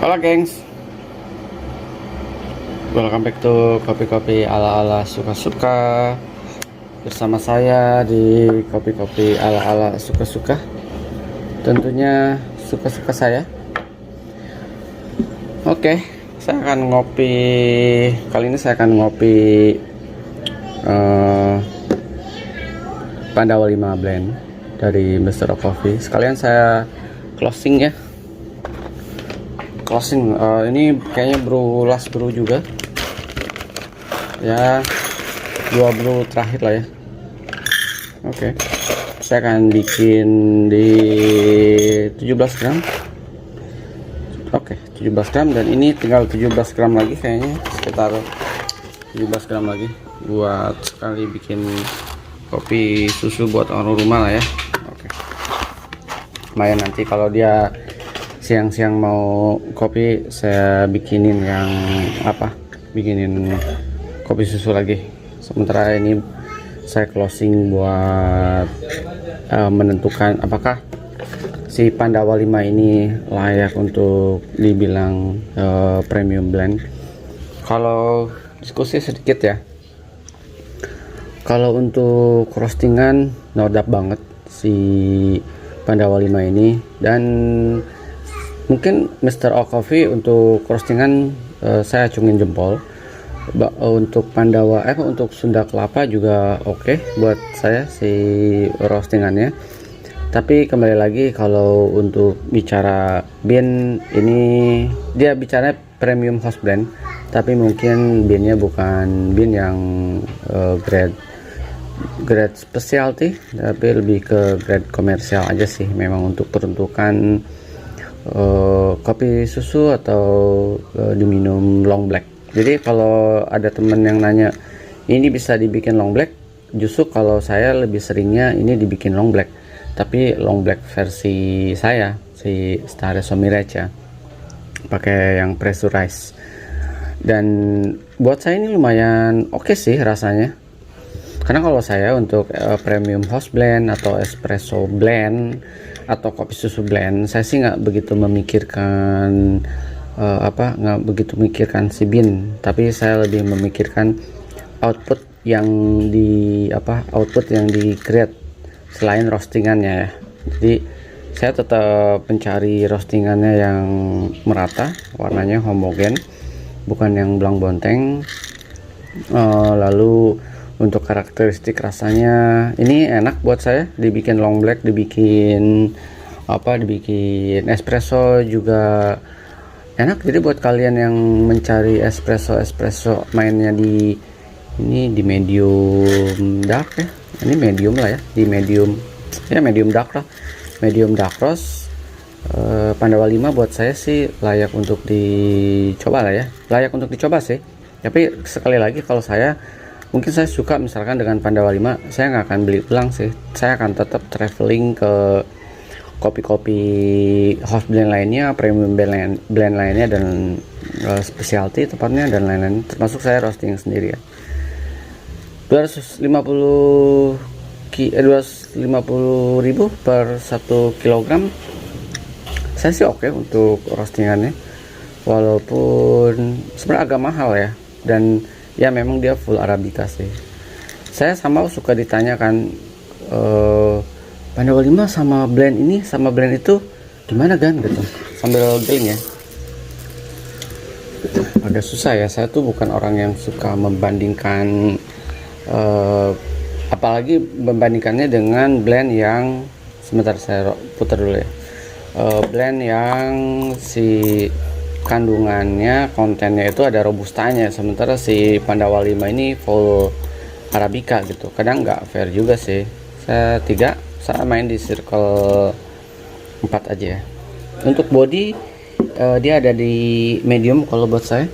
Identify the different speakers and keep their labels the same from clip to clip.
Speaker 1: Halo gengs, welcome back to kopi-kopi ala-ala suka-suka. Bersama saya di kopi-kopi ala-ala suka-suka. Tentunya suka-suka saya. Oke, saya akan ngopi. Kali ini saya akan ngopi Pandawa 5 blend dari Mr. Coffee. Sekalian saya closing ya. Closing ini kayaknya last brew juga ya, 2 brew terakhir lah ya. Oke, saya akan bikin di 17 gram. Oke, 17 gram, dan ini tinggal 17 gram lagi, kayaknya sekitar 17 gram lagi buat sekali bikin kopi susu buat orang rumah lah ya. Oke, lumayan. Nanti kalau dia siang-siang mau kopi, saya bikinin yang bikinin kopi susu lagi. Sementara ini saya closing buat menentukan apakah si Pandawa 5 ini layak untuk dibilang premium blend. Kalau diskusi sedikit ya, kalau untuk roastingan nodap banget si Pandawa 5 ini, dan mungkin Mr. O Coffee untuk roastingan saya acungin jempol. Untuk Pandawa untuk Sunda Kelapa juga oke buat saya si roastingannya. Tapi kembali lagi, kalau untuk bicara bean, ini dia bicara premium house blend, tapi mungkin beannya bukan bean yang grade specialty, tapi lebih ke grade komersial aja sih. Memang untuk peruntukan kopi susu atau diminum long black. Jadi kalau ada temen yang nanya ini bisa dibikin long black, justru kalau saya lebih seringnya ini dibikin long black, tapi long black versi saya si Star Espresso Mirage ya, pakai yang pressurized. Dan buat saya ini lumayan oke sih rasanya, karena kalau saya untuk premium house blend atau espresso blend atau kopi susu blend, saya sih nggak begitu memikirkan si bean, tapi saya lebih memikirkan output yang di create selain roastingannya ya. Jadi saya tetap mencari roastingannya yang merata, warnanya homogen, bukan yang belang bonteng. Lalu untuk karakteristik rasanya ini enak buat saya, dibikin long black, dibikin espresso juga enak. Jadi buat kalian yang mencari espresso mainnya di medium dark ya, ini medium lah ya, di medium dark lah, medium dark roast. Pandawa 5 buat saya sih layak untuk dicoba lah ya, layak untuk dicoba sih. Tapi sekali lagi, kalau saya suka misalkan dengan Pandawa 5, saya nggak akan beli ulang sih. Saya akan tetap traveling ke kopi-kopi house blend lainnya, premium blend lainnya, dan specialty tepatnya, dan lain-lain, termasuk saya roasting sendiri ya. 250.000 per 1 kilogram saya sih oke untuk roastingannya, walaupun sebenarnya agak mahal ya, dan ya memang dia full arabica sih. Saya sama suka ditanyakan, Pandawa 5 sama blend ini sama blend itu gimana kan gitu, sambil giling ya. Agak susah ya, saya tuh bukan orang yang suka membandingkan, apalagi membandingkannya dengan blend yang, sebentar saya putar dulu ya, blend yang si kandungannya, kontennya itu ada robustanya, sementara si Pandawa 5 ini full arabica gitu. Kadang nggak fair juga sih. Saya main di circle 4 aja ya. Untuk body dia ada di medium kalau buat saya.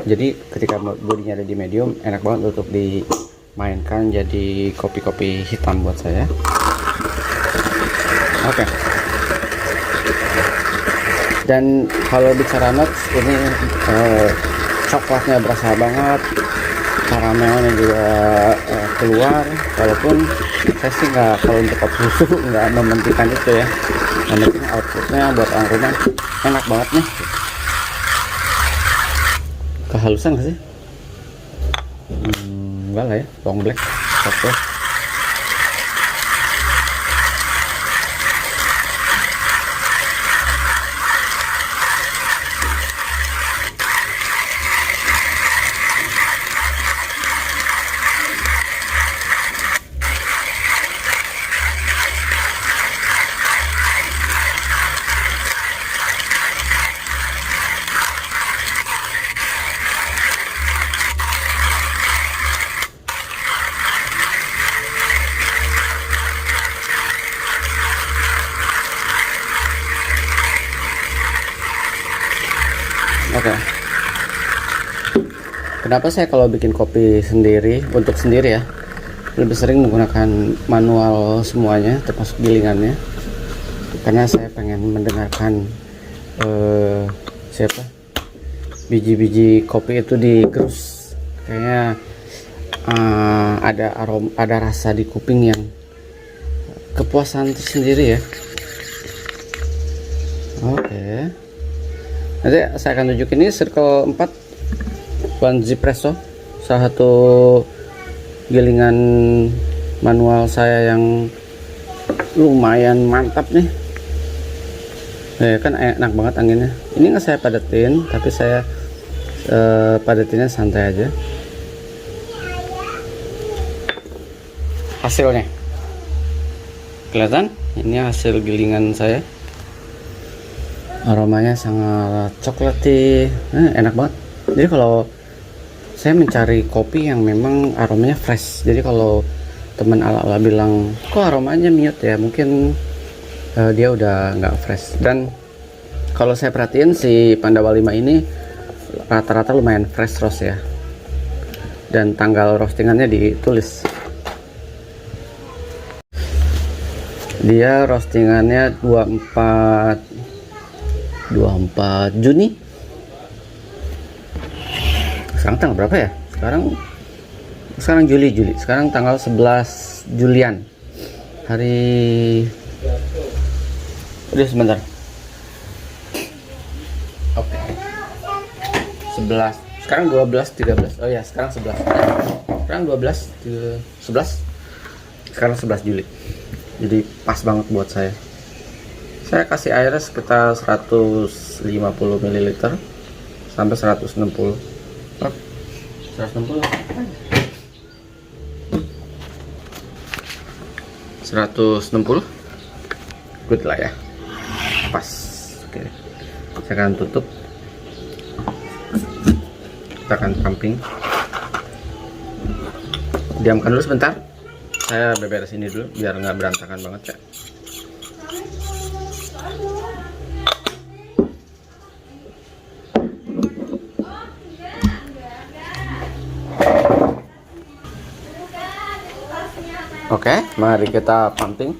Speaker 1: Jadi ketika bodinya ada di medium, enak banget untuk dimainkan jadi kopi-kopi hitam buat saya. Oke. Dan kalau bicara notes, ini coklatnya berasa banget, karamelnya juga keluar. Walaupun saya sih nggak, kalau untuk kopi susu nggak mementingkan itu ya, yang penting outputnya buat orang rumah enak banget nih. Kehalusan gak sih? Enggak lah ya, long black oke. Oke. Kenapa saya kalau bikin kopi sendiri, untuk sendiri ya, lebih sering menggunakan manual semuanya, termasuk gilingannya, karena saya pengen mendengarkan biji-biji kopi itu digerus, kayaknya ada aroma, ada rasa di kuping yang kepuasan tersendiri ya. Oke. Nanti saya akan tunjukin ini circle 4 One Zipresso, salah satu gilingan manual saya yang lumayan mantap nih. Ya kan enak banget anginnya. Ini nggak saya padetin, tapi saya padetinnya santai aja. Hasilnya kelihatan, ini hasil gilingan saya. Aromanya sangat coklati, enak banget. Jadi kalau saya mencari kopi yang memang aromanya fresh, jadi kalau teman ala-ala bilang kok aromanya mute ya, mungkin dia udah nggak fresh. Dan kalau saya perhatiin si Pandawa 5 ini rata-rata lumayan fresh roast ya, dan tanggal roastingannya ditulis. Dia roastingannya 24 Juni. Sekarang tanggal berapa ya? Sekarang Juli. Sekarang tanggal 11 Julian. Hari udah sebentar. Oke. 11. Sekarang 12 13. Oh ya, sekarang 11. Sekarang 11. Sekarang 11 Juli. Jadi pas banget buat saya. Saya kasih airnya sekitar 150 ml sampai 160. 160. 160. Good lah ya. Pas. Oke. Saya akan tutup. Kita akan pumping. Diamkan dulu sebentar. Saya beberes ini dulu biar nggak berantakan banget ya. Oke, mari kita pumping.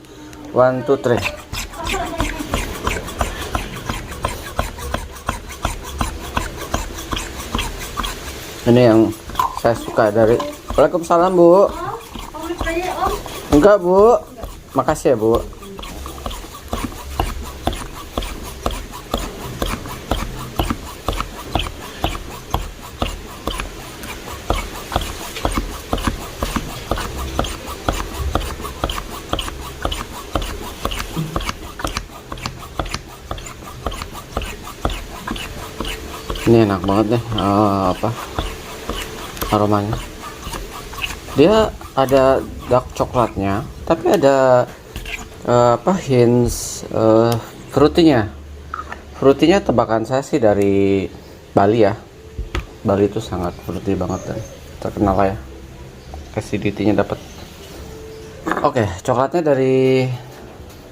Speaker 1: 1, 2, 3. Ini yang saya suka dari. Waalaikumsalam Bu. Enggak Bu, makasih ya Bu. Ini enak banget deh, aromanya. Dia ada dark coklatnya, tapi ada hints fruitynya. Fruitynya tebakan saya sih dari Bali ya. Bali itu sangat fruity banget dan terkenal lah ya. Acidity-nya dapat. Oke, coklatnya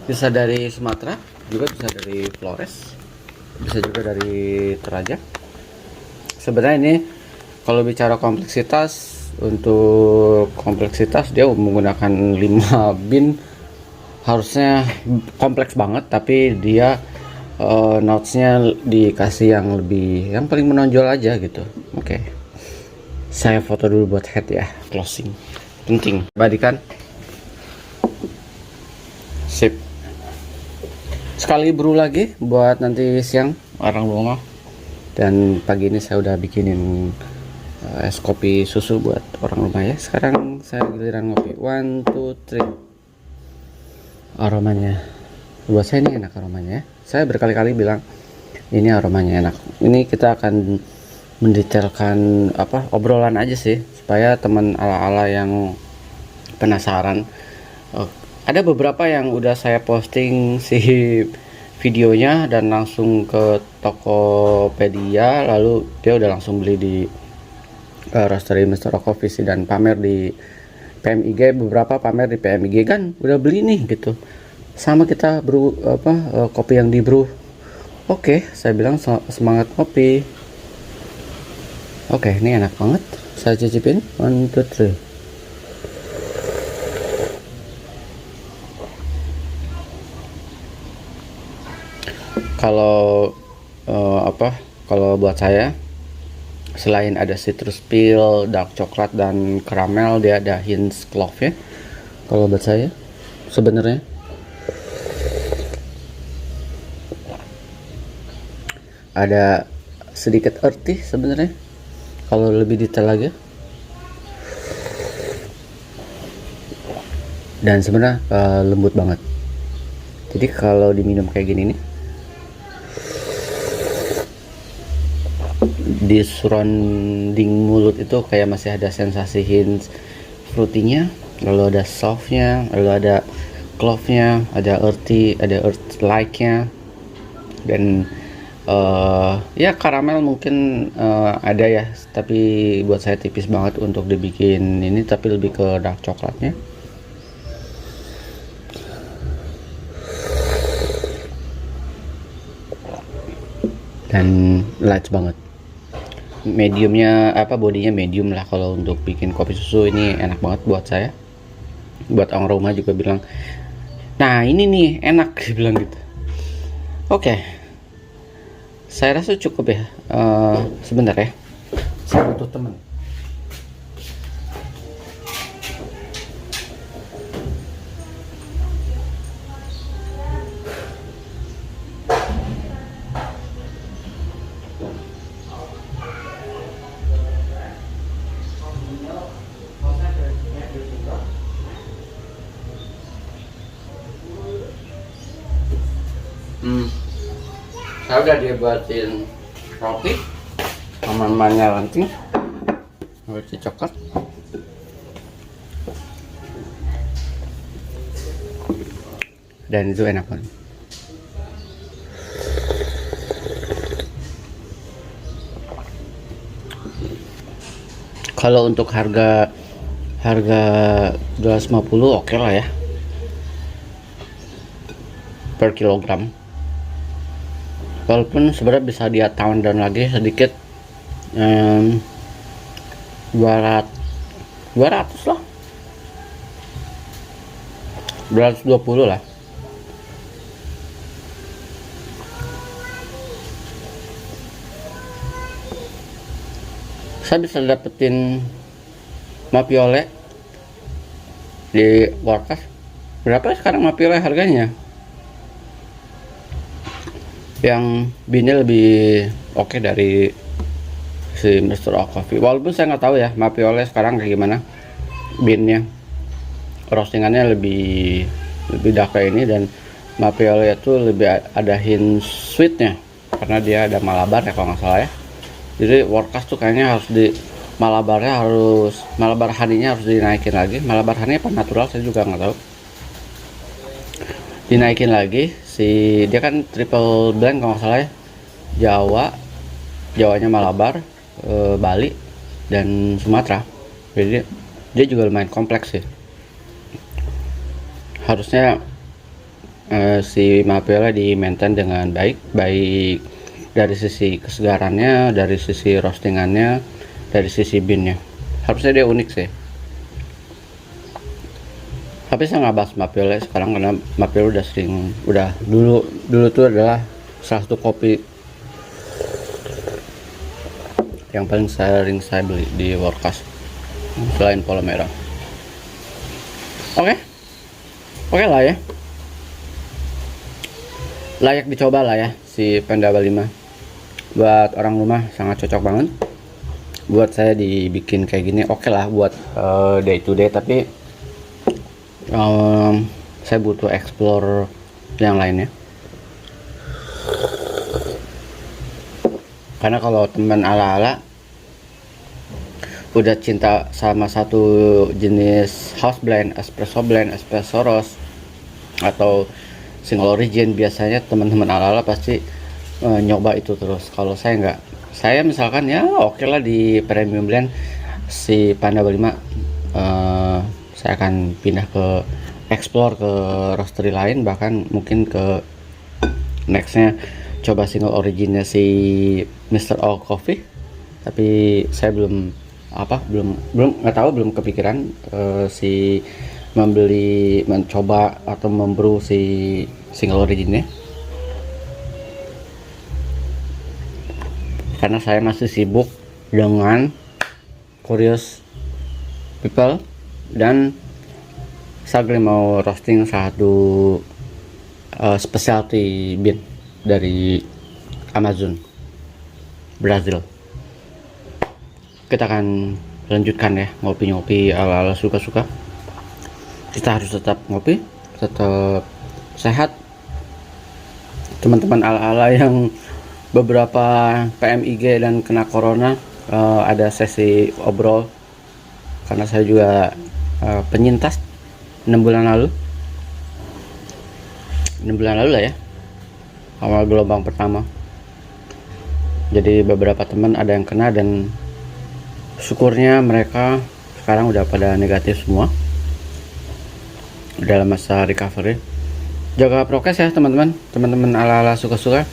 Speaker 1: bisa dari Sumatera, juga bisa dari Flores, bisa juga dari Toraja. Sebenarnya ini kalau bicara kompleksitas, untuk kompleksitas dia menggunakan 5 bin, harusnya kompleks banget, tapi dia notesnya dikasih yang paling menonjol aja gitu. Oke. Saya foto dulu buat head ya, closing penting. Badikan. Sip. sekali brew lagi buat nanti siang orang rumah. Dan pagi ini saya udah bikinin es kopi susu buat orang rumah ya. Sekarang saya giliran ngopi. 1, 2, 3. Aromanya buat saya ini enak aromanya ya. Saya berkali-kali bilang ini aromanya enak. Ini kita akan mendetailkan obrolan aja sih, supaya teman ala-ala yang penasaran. Ada beberapa yang udah saya posting si videonya dan langsung ke Tokopedia, lalu dia udah langsung beli di Roastery Mr. Coffee sih, dan pamer di PMIG. Beberapa pamer di PMIG kan udah beli nih gitu, sama kita brew kopi yang di brew. Oke, saya bilang semangat kopi. Oke, ini enak banget, saya cicipin. 1, 2, 3. Kalau kalau buat saya, selain ada citrus peel, dark coklat dan karamel, dia ada hints clove ya. Kalau buat saya sebenarnya ada sedikit earthy sebenarnya kalau lebih detail lagi. Dan sebenarnya lembut banget. Jadi kalau diminum kayak gini nih, di surrounding mulut itu kayak masih ada sensasi hints fruitynya, lalu ada softnya, lalu ada clove-nya, ada earthy, ada earth like-nya, dan ya karamel mungkin ada ya, tapi buat saya tipis banget untuk dibikin ini, tapi lebih ke dark coklatnya. Dan light banget. Mediumnya bodinya medium lah kalau untuk bikin kopi susu. Ini enak banget buat saya. Buat orang rumah juga bilang, nah ini nih enak, bilang gitu. Oke, saya rasa cukup ya. Sebentar ya, saya butuh teman. Saya udah dibuatin roti teman-temannya ranting, roti coklat. Dan itu enak banget. Kalau untuk harga 250 oke lah ya per kilogram. Walaupun sebenarnya bisa dia tone down lagi sedikit, 200 lah, 220 lah. Saya bisa dapetin Mapiole di Workas. Berapa sekarang Mapiole harganya? Yang binnya lebih oke dari si Mr. Coffee. Walaupun saya nggak tahu ya Mapiole sekarang kayak gimana binnya, roastingannya lebih dark kayak ini, dan Mapiole itu lebih ada hint sweetnya karena dia ada Malabar ya kalau nggak salah ya. Jadi Workas tuh kayaknya harus Malabar honey-nya harus dinaikin lagi. Malabar honey apa natural saya juga nggak tahu. Dinaikin lagi, dia kan triple blend kalau nggak salah ya, Jawanya Malabar, Bali dan Sumatera. Jadi dia juga lumayan kompleks sih. Harusnya si Mapiole di maintain dengan baik dari sisi kesegarannya, dari sisi roastingannya, dari sisi beannya. Harusnya dia unik sih. Tapi saya nggak bahas Mapiole sekarang karena Mapiole udah dulu tuh adalah salah satu kopi yang paling sering saya beli di Workas selain Polo Merah. Oke lah ya. layak dicoba lah ya si Pandawa 5. Buat orang rumah sangat cocok banget. Buat saya dibikin kayak gini oke lah buat day to day, tapi saya butuh explore yang lainnya. Karena kalau teman ala-ala udah cinta sama satu jenis house blend, espresso roast, atau single origin, biasanya teman-teman ala-ala pasti nyoba itu terus. Kalau saya nggak, saya misalkan ya oke lah di premium blend si Pandawa 5, saya akan pindah ke explore ke roastery lain, bahkan mungkin ke nextnya coba single originnya si Mr. All Coffee. Tapi saya belum nggak tahu, belum kepikiran si mencoba atau membrew si single originnya, karena saya masih sibuk dengan Curious People, dan saya mau roasting satu specialty bean dari Amazon Brazil. Kita akan lanjutkan ya ngopi-ngopi ala-ala suka-suka. Kita harus tetap ngopi, tetap sehat. Teman-teman ala-ala yang beberapa PMIG dan kena corona, ada sesi obrol, karena saya juga penyintas 6 bulan lalu lah ya, awal gelombang pertama. Jadi beberapa teman ada yang kena, dan syukurnya mereka sekarang udah pada negatif semua, dalam masa recovery. Jaga prokes ya teman-teman ala-ala suka-suka,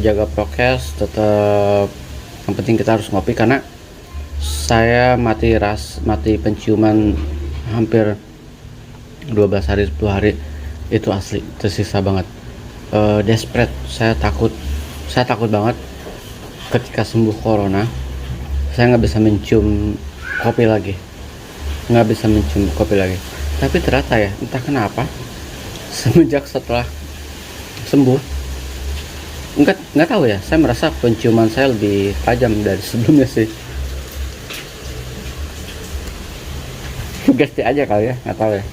Speaker 1: jaga prokes tetap. Yang penting kita harus ngopi, karena saya mati penciuman hampir 12 hari 10 hari, itu asli tersisa banget. Desperate, saya takut banget ketika sembuh corona saya nggak bisa mencium kopi lagi, tapi ternyata ya entah kenapa semenjak setelah sembuh, nggak tahu ya, saya merasa penciuman saya lebih tajam dari sebelumnya sih. Sugesti aja kali ya, nggak tahu ya.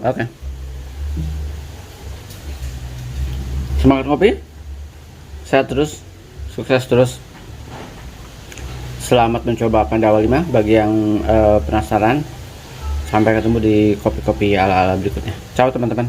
Speaker 1: Oke. Semangat ngopi, sehat terus, sukses terus. Selamat mencoba Pandawa 5 bagi yang penasaran. Sampai ketemu di kopi-kopi ala-ala berikutnya. Ciao teman-teman.